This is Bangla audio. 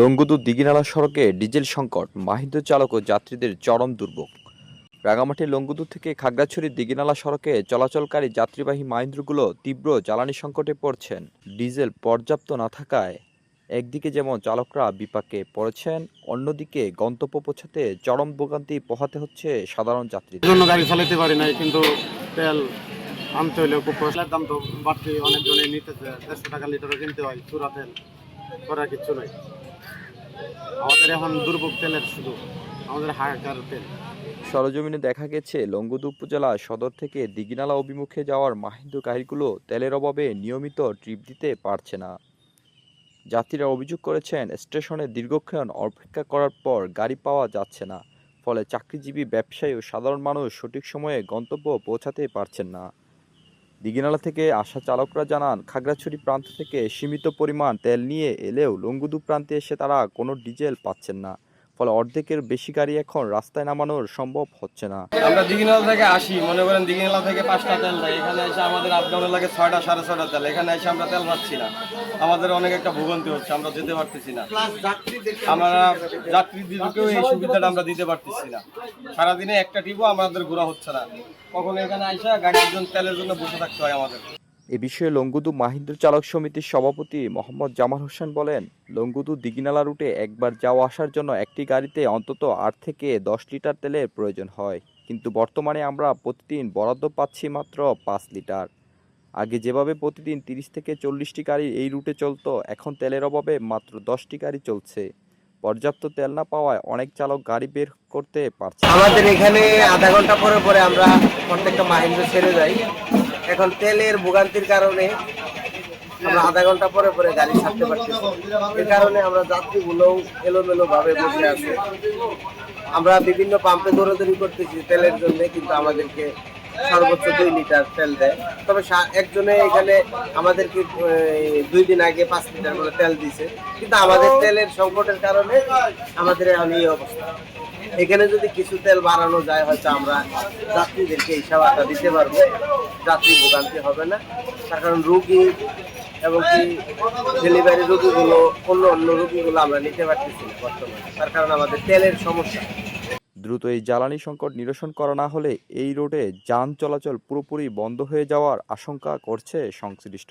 লংগদু দিঘিনালা সড়কে ডিজেল সংকট, মাহিন্দ্র চালক ও যাত্রীদের চরম দুর্ভোগ। রাঙামাটি লংগদু থেকে খাগড়াছড়ি দিঘিনালা সড়কে চলাচলকারী যাত্রীবাহী মাহিন্দ্রগুলো তীব্র জ্বালানি সংকটে পড়ছেন। ডিজেল পর্যাপ্ত না থাকায় একদিকে যেমন চালকরা বিপাকে পড়েছেন, অন্যদিকে গন্তব্য পৌঁছাতে চরম ভোগান্তি পোহাতে হচ্ছে সাধারণ যাত্রীদের। জন্য গাড়ি চালাতে পারি নাই, কিন্তু তেল আনতে হলে খুব পয়সার দাম তো বাড়তি, অনেকজনে নিতেছে। 150 টাকা লিটারও কিনতে হয় চূড়া তেল, করার কিচ্ছু নাই। আমাদের এখন দুর্ভোগ তেলের, শুধু আমাদের হাহাকার তেল। সরজমিনে দেখা গেছে, লংগদু উপজেলা সদর থেকে দিঘিনালা অভিমুখে যাওয়ার মাহিন্দ্র গাড়িগুলো তেলের অভাবে নিয়মিত ট্রিপ দিতে পারছে না। যাত্রীরা অভিযোগ করেছেন, স্টেশনে দীর্ঘক্ষণ অপেক্ষা করার পর গাড়ি পাওয়া যাচ্ছে না, ফলে চাকরিজীবী, ব্যবসায়ী ও সাধারণ মানুষ সঠিক সময়ে গন্তব্য পৌঁছাতে পারছেন না। দিঘিনালা থেকে আসা চালকরা জানান, খাগড়াছড়ি প্রান্ত থেকে সীমিত পরিমাণ তেল নিয়ে এলেও লংগদু প্রান্তে এসে তারা কোনো ডিজেল পাচ্ছেন না, ফলে অর্ধেকের বেশি গাড়ি এখন রাস্তায় নামানোর সম্ভব হচ্ছে না। আমরা দিঘিনালা থেকে আসি, মনে করেন দিঘিনালা থেকে 5টা তেল দেয়, এখানে এসে আমাদের আপডাউনে লাগে 6টা 6:30 তেল। এখানে এসে আমরা তেল পাচ্ছি না, আমাদের অনেক একটা ভোগান্তি হচ্ছে, আমরা যেতে পারতেছি না। আমরা যাত্রীদেরকেও এই সুবিধাটা আমরা দিতে পারতেছি না। সারাদিনে একটা ট্রিপও আমাদের ঘোরা হচ্ছে না, কখনো এখানে আইসা গাড়ির জন্য তেলের জন্য বসে থাকতে হয় আমাদের। এ বিষয়ে লংগদু মাহিন্দ্র চালক সমিতির সভাপতি মোহাম্মদ জামাল হোসেন বলেন, লংগদু দিঘিনালা রুটে একবার যাওয়া আসার জন্য একটি গাড়িতে অন্তত 8 থেকে 10 লিটার তেলের প্রয়োজন হয়, কিন্তু বর্তমানে আমরা প্রতিদিন বরাদ্দ পাচ্ছি মাত্র 5 লিটার। আগে যেভাবে প্রতিদিন 30 থেকে 40টি গাড়ি এই রুটে চলতো, এখন তেলের অভাবে মাত্র 10টি গাড়ি চলছে। পর্যাপ্ত তেল না পাওয়ায় অনেক চালক গাড়ি বের করতে পারছে না। আমাদের এখানে আধা ঘন্টা পরে পরে আমরা প্রত্যেকটা মাহিন্দ্র ছেড়ে যাই। এখন তেলের ভোগান্তির কারণে আমরা আধা ঘন্টা পরে পরে গাড়ি ছাড়তে পারতেছি। এর কারণে আমরা যাত্রীগুলোও এলোমেলো ভাবে বসে আছে। আমরা বিভিন্ন পাম্পে দৌড়াদৌড়ি করতেছি তেলের জন্য, কিন্তু আমাদেরকে সর্বোচ্চ 2 লিটার তেল দেয়। তবে একজনে এখানে আমাদেরকে 2 দিন আগে 5 লিটার করে তেল দিছে, কিন্তু আমাদের তেলের সংকটের কারণে আমাদের এখন এই অবস্থা। এখানে যদি কিছু তেল বাড়ানো যায়, হয়তো আমরা যাত্রীদেরকে এই সেবাটা দিতে পারবো, যাত্রী ভোগান্তি হবে না। তার কারণ রোগী এবং কি ডেলিভারি রোগীগুলো, অন্য রোগীগুলো আমরা নিতে পারতেছি না বর্তমানে, তার কারণ আমাদের তেলের সমস্যা। দ্রুত এই জ্বালানি সংকট নিরসন করা না হলে এই রোডে যান চলাচল পুরোপুরি বন্ধ হয়ে যাওয়ার আশঙ্কা করছে সংশ্লিষ্টরা।